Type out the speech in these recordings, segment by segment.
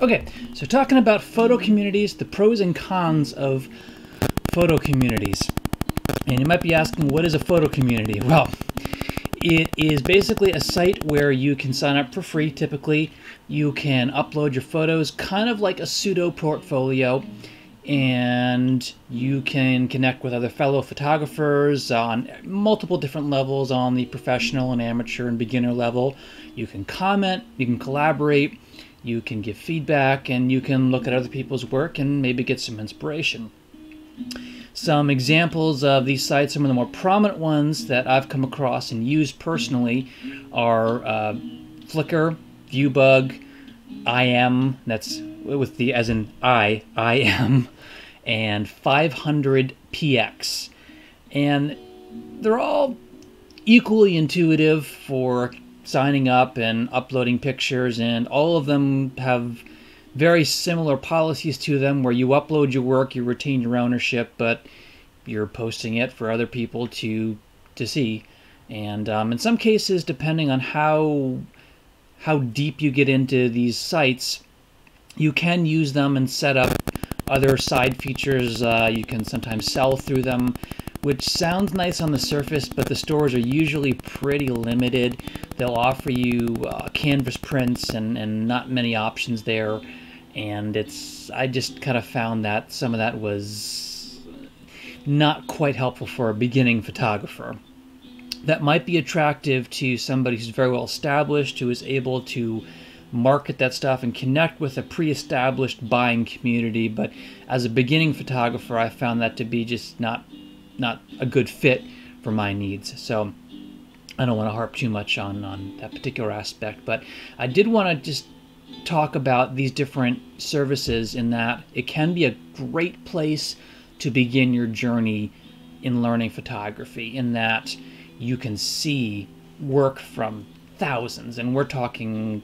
Okay, so talking about photo communities, the pros and cons of photo communities. And you might be asking, what is a photo community? Well, it is basically a site where you can sign up for free, typically. You can upload your photos, kind of like a pseudo portfolio, and you can connect with other fellow photographers on multiple different levels, on the professional and amateur and beginner level. You can comment, you can collaborate, you can give feedback, and you can look at other people's work and maybe get some inspiration. Some examples of these sites, some of the more prominent ones that I've come across and used personally are Flickr, Viewbug, IM, that's with the as in IM, and 500px. And they're all equally intuitive for signing up and uploading pictures, and all of them have very similar policies to them where you upload your work, you retain your ownership, but you're posting it for other people to see. And in some cases, depending on how deep you get into these sites, you can use them and set up other side features. You can sometimes sell through them, which sounds nice on the surface, but the stores are usually pretty limited. They'll offer you canvas prints and not many options there. And I just kind of found that some of that was not quite helpful for a beginning photographer. That might be attractive to somebody who's very well established, who is able to market that stuff and connect with a pre-established buying community. But as a beginning photographer, I found that to be just not a good fit for my needs. So I don't want to harp too much on that particular aspect, but I did want to just talk about these different services in that it can be a great place to begin your journey in learning photography, in that you can see work from thousands, and we're talking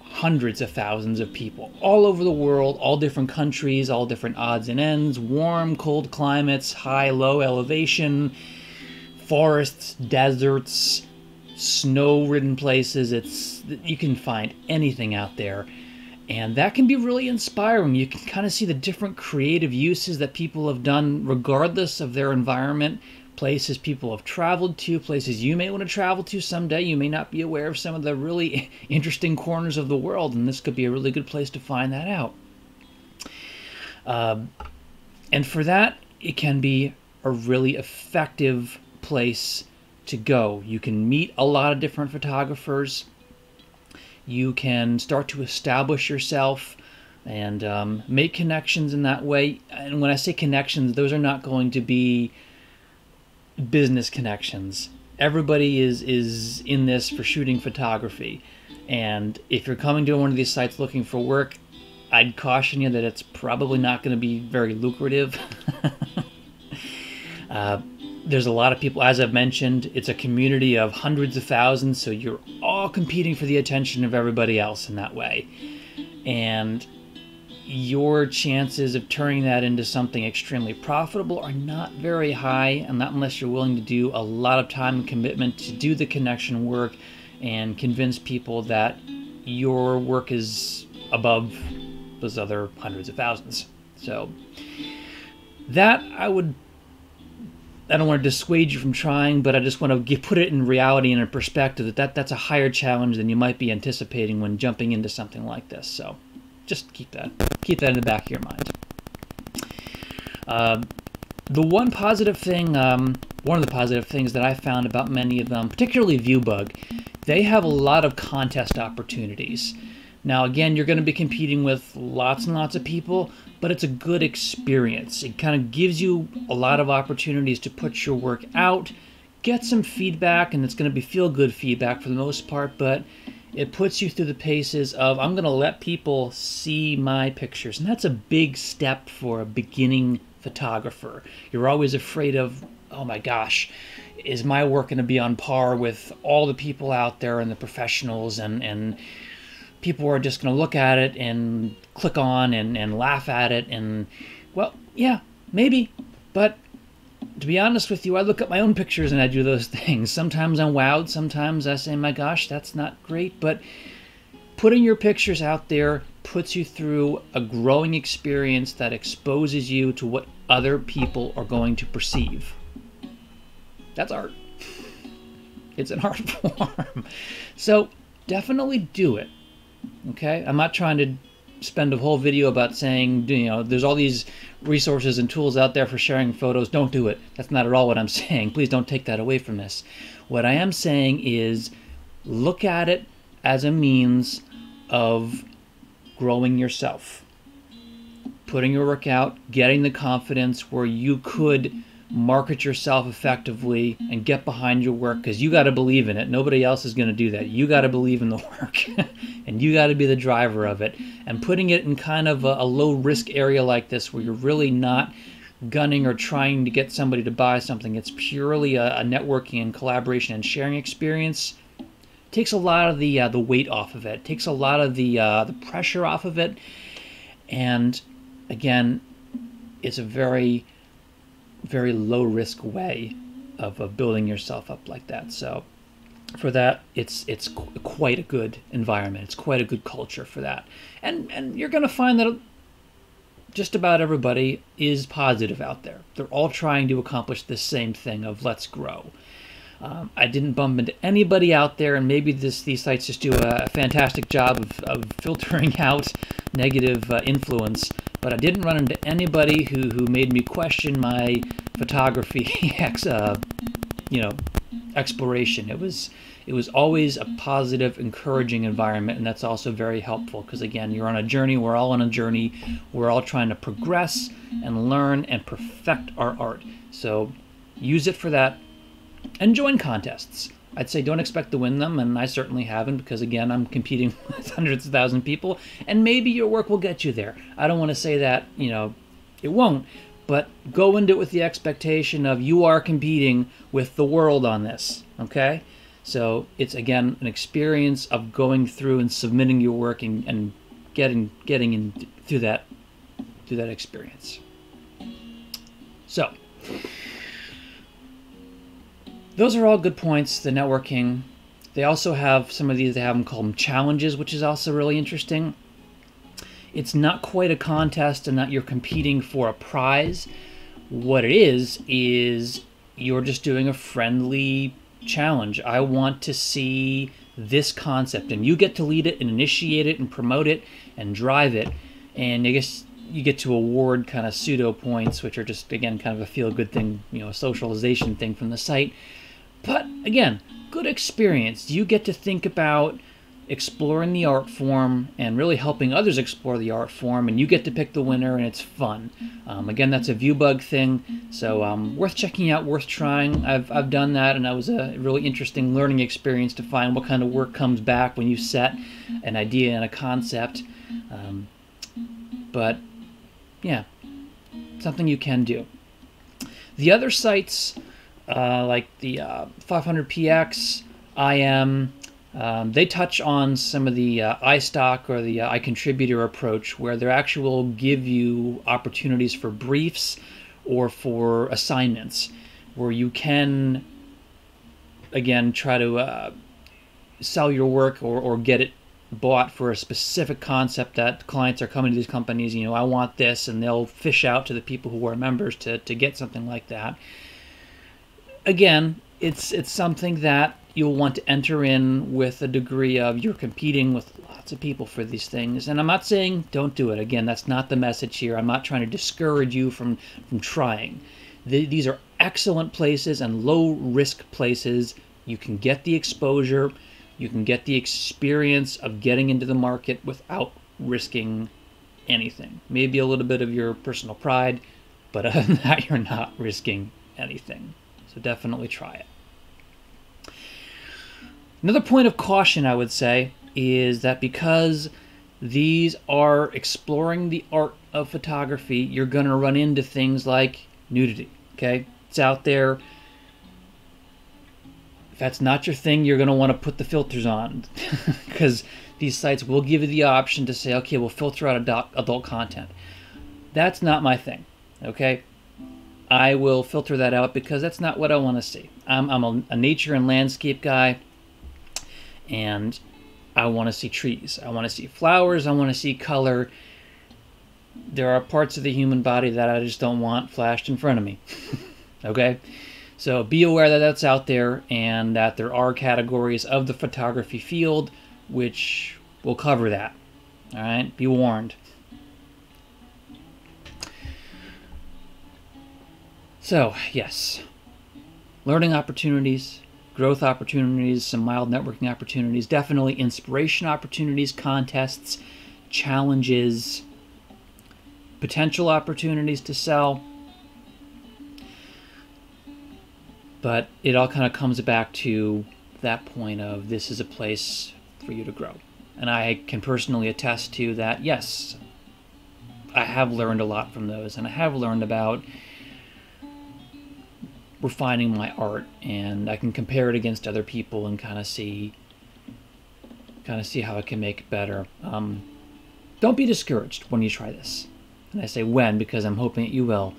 hundreds of thousands of people all over the world, all different countries, all different odds and ends, warm, cold climates, high, low elevation, forests, deserts, snow-ridden places. You can find anything out there, and that can be really inspiring. You can kind of see the different creative uses that people have done regardless of their environment, places people have traveled to, places you may want to travel to someday. You may not be aware of some of the really interesting corners of the world, and this could be a really good place to find that out. And for that, it can be a really effective place to go. You can meet a lot of different photographers. You can start to establish yourself and make connections in that way. And when I say connections, those are not going to be business connections. Everybody is in this for shooting photography. And if you're coming to one of these sites looking for work, I'd caution you that it's probably not going to be very lucrative. There's a lot of people, as I've mentioned, it's a community of hundreds of thousands, so you're all competing for the attention of everybody else in that way. And your chances of turning that into something extremely profitable are not very high, and not unless you're willing to do a lot of time and commitment to do the connection work and convince people that your work is above those other hundreds of thousands. So that I don't want to dissuade you from trying, but I just want to put it in reality and in perspective that's a higher challenge than you might be anticipating when jumping into something like this. So just keep that in the back of your mind. The one positive thing, one of the positive things that I found about many of them, particularly Viewbug, they have a lot of contest opportunities. Now, again, you're going to be competing with lots and lots of people, but it's a good experience. It kind of gives you a lot of opportunities to put your work out, get some feedback, and it's going to be feel-good feedback for the most part, but it puts you through the paces of, I'm going to let people see my pictures. And that's a big step for a beginning photographer. You're always afraid of, oh my gosh, is my work going to be on par with all the people out there and the professionals, and people are just going to look at it and click on and laugh at it, and, well, yeah, maybe, but to be honest with you, I look at my own pictures and I do those things. Sometimes I'm wowed, sometimes I say, my gosh, that's not great, but putting your pictures out there puts you through a growing experience that exposes you to what other people are going to perceive. That's art. It's an art form. So definitely do it. Okay? I'm not trying to spend a whole video about saying, you know, there's all these resources and tools out there for sharing photos. Don't do it. That's not at all what I'm saying. Please don't take that away from this. What I am saying is look at it as a means of growing yourself, putting your work out, getting the confidence where you could market yourself effectively and get behind your work, because you got to believe in it. Nobody else is going to do that. You got to believe in the work and you got to be the driver of it. And putting it in kind of a low risk area like this, where you're really not gunning or trying to get somebody to buy something, it's purely a networking and collaboration and sharing experience, takes a lot of the weight off of it, takes a lot of the pressure off of it. And again, it's a very, very low risk way of building yourself up like that. So for that, it's quite a good environment. It's quite a good culture for that. And you're going to find that just about everybody is positive out there. They're all trying to accomplish the same thing of let's grow. I didn't bump into anybody out there, and maybe these sites just do a fantastic job of filtering out negative influence, but I didn't run into anybody who made me question my photography exploration. It was always a positive, encouraging environment, and that's also very helpful because, again, you're on a journey. We're all on a journey. We're all trying to progress and learn and perfect our art. So use it for that. And join contests. I'd say don't expect to win them, and I certainly haven't, because again, I'm competing with hundreds of thousands of people, and maybe your work will get you there. I don't want to say that, it won't, but go into it with the expectation of you are competing with the world on this, okay? So it's, again, an experience of going through and submitting your work and getting in through that experience. So those are all good points, the networking. They also have some of these, they have them called challenges, which is also really interesting. It's not quite a contest and that you're competing for a prize. What it is you're just doing a friendly challenge. I want to see this concept, and you get to lead it and initiate it and promote it and drive it. And I guess you get to award kind of pseudo points, which are just, again, kind of a feel-good thing, a socialization thing from the site. But again, good experience. You get to think about exploring the art form and really helping others explore the art form, and you get to pick the winner, and it's fun. Again, that's a ViewBug thing, so worth checking out, worth trying. I've done that, and that was a really interesting learning experience to find what kind of work comes back when you set an idea and a concept. But yeah, something you can do. The other sites, like the 500px, IM, they touch on some of the IStock or the iContributor approach, where they actually will give you opportunities for briefs or for assignments, where you can, again, try to sell your work or get it bought for a specific concept that clients are coming to these companies, I want this, and they'll fish out to the people who are members to get something like that. Again, it's something that you'll want to enter in with a degree of you're competing with lots of people for these things. And I'm not saying don't do it. Again, that's not the message here. I'm not trying to discourage you from trying. These are excellent places and low-risk places. You can get the exposure. You can get the experience of getting into the market without risking anything. Maybe a little bit of your personal pride, but other than that, you're not risking anything. So definitely try it. Another point of caution, I would say, is that because these are exploring the art of photography, you're going to run into things like nudity, okay? It's out there. If that's not your thing, you're going to want to put the filters on, because these sites will give you the option to say, okay, we'll filter out adult content. That's not my thing, okay? I will filter that out because that's not what I want to see. I'm a nature and landscape guy, and I want to see trees. I want to see flowers. I want to see color. There are parts of the human body that I just don't want flashed in front of me. Okay? So be aware that that's out there and that there are categories of the photography field which will cover that. All right? Be warned. So, yes. Learning opportunities, growth opportunities, some mild networking opportunities, definitely inspiration opportunities, contests, challenges, potential opportunities to sell. But it all kind of comes back to that point of this is a place for you to grow. And I can personally attest to that, yes, I have learned a lot from those, and I have learned about refining my art, and I can compare it against other people and kind of see how I can make it better. Don't be discouraged when you try this. And I say when because I'm hoping that you will.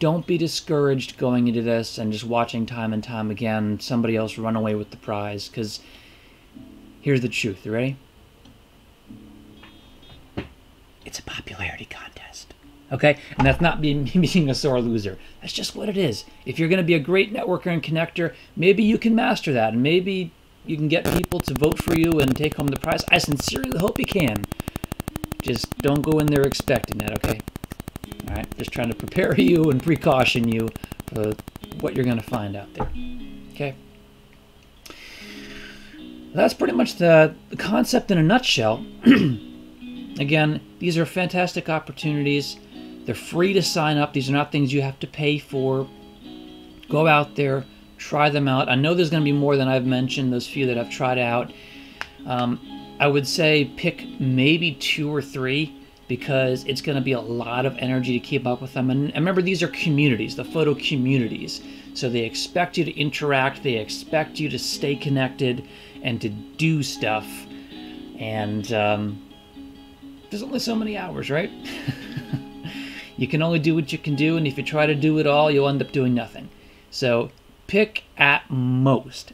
Don't be discouraged going into this and just watching time and time again somebody else run away with the prize, because here's the truth. You ready? It's a popularity contest. Okay? And that's not me being a sore loser. That's just what it is. If you're going to be a great networker and connector, maybe you can master that, and maybe you can get people to vote for you and take home the prize. I sincerely hope you can. Just don't go in there expecting that, okay? All right? Just trying to prepare you and precaution you for what you're going to find out there. Okay? That's pretty much the concept in a nutshell. Again, these are fantastic opportunities. They're free to sign up. These are not things you have to pay for. Go out there, try them out. I know there's going to be more than I've mentioned, those few that I've tried out. I would say pick maybe 2 or 3 because it's going to be a lot of energy to keep up with them. And remember, these are communities, the photo communities. So they expect you to interact. They expect you to stay connected and to do stuff. And there's only so many hours, right? You can only do what you can do, and if you try to do it all, you'll end up doing nothing. So pick at most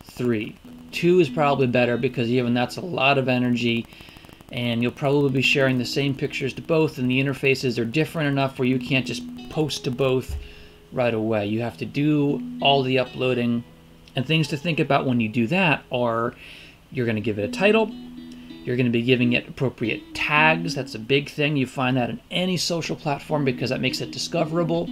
3. 2 is probably better because even that's a lot of energy, and you'll probably be sharing the same pictures to both, and the interfaces are different enough where you can't just post to both right away. You have to do all the uploading, and things to think about when you do that are you're going to give it a title. You're going to be giving it appropriate tags. That's a big thing. You find that in any social platform because that makes it discoverable.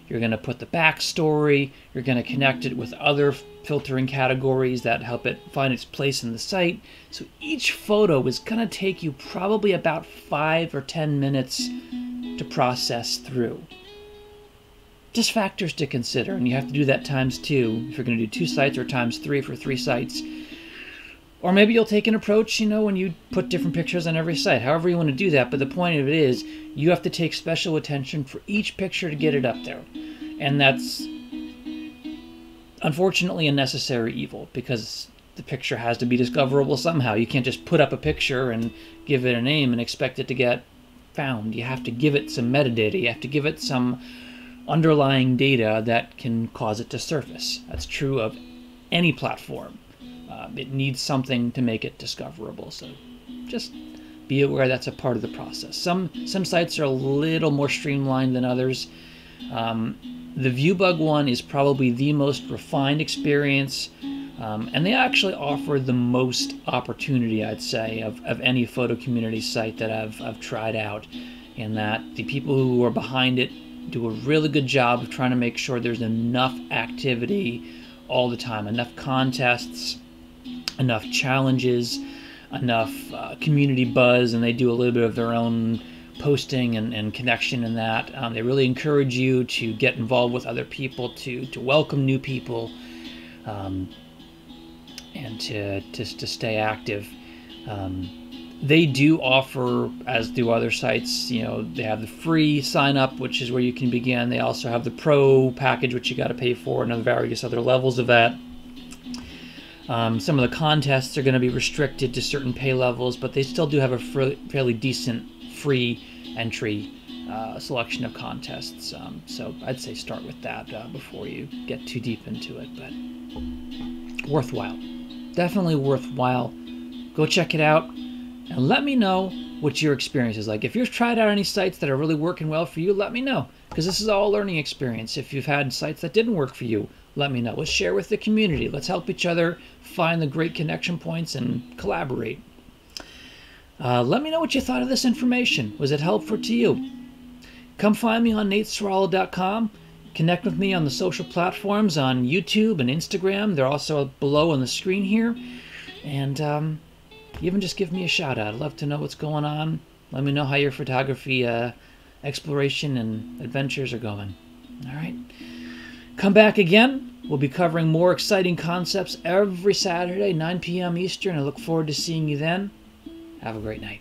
You're going to put the backstory. You're going to connect it with other filtering categories that help it find its place in the site. So each photo is going to take you probably about 5 or 10 minutes to process through. Just factors to consider, and you have to do that times 2 if you're going to do 2 sites, or times 3 for 3 sites. Or maybe you'll take an approach, when you put different pictures on every site. However you want to do that, but the point of it is you have to take special attention for each picture to get it up there. And that's unfortunately a necessary evil because the picture has to be discoverable somehow. You can't just put up a picture and give it a name and expect it to get found. You have to give it some metadata. You have to give it some underlying data that can cause it to surface. That's true of any platform. It needs something to make it discoverable, so just be aware that's a part of the process. Some sites are a little more streamlined than others. The ViewBug one is probably the most refined experience, and they actually offer the most opportunity, I'd say, of any photo community site that I've tried out, in that the people who are behind it do a really good job of trying to make sure there's enough activity all the time, enough contests, enough challenges, enough community buzz, and they do a little bit of their own posting and connection in that. They really encourage you to get involved with other people, to welcome new people, and to stay active. They do offer, as do other sites, they have the free sign up, which is where you can begin. They also have the pro package, which you got to pay for, and various other levels of that. Some of the contests are going to be restricted to certain pay levels, but they still do have a fairly decent free entry selection of contests. So I'd say start with that before you get too deep into it, but worthwhile. Definitely worthwhile. Go check it out and let me know what your experience is like. If you've tried out any sites that are really working well for you, let me know, because this is all a learning experience. If you've had sites that didn't work for you, let me know. Let's share with the community. Let's help each other find the great connection points and collaborate. Let me know what you thought of this information. Was it helpful to you? Come find me on nateswallow.com. Connect with me on the social platforms on YouTube and Instagram. They're also below on the screen here. And even just give me a shout out. I'd love to know what's going on. Let me know how your photography exploration and adventures are going. All right. Come back again. We'll be covering more exciting concepts every Saturday, 9 p.m. Eastern. I look forward to seeing you then. Have a great night.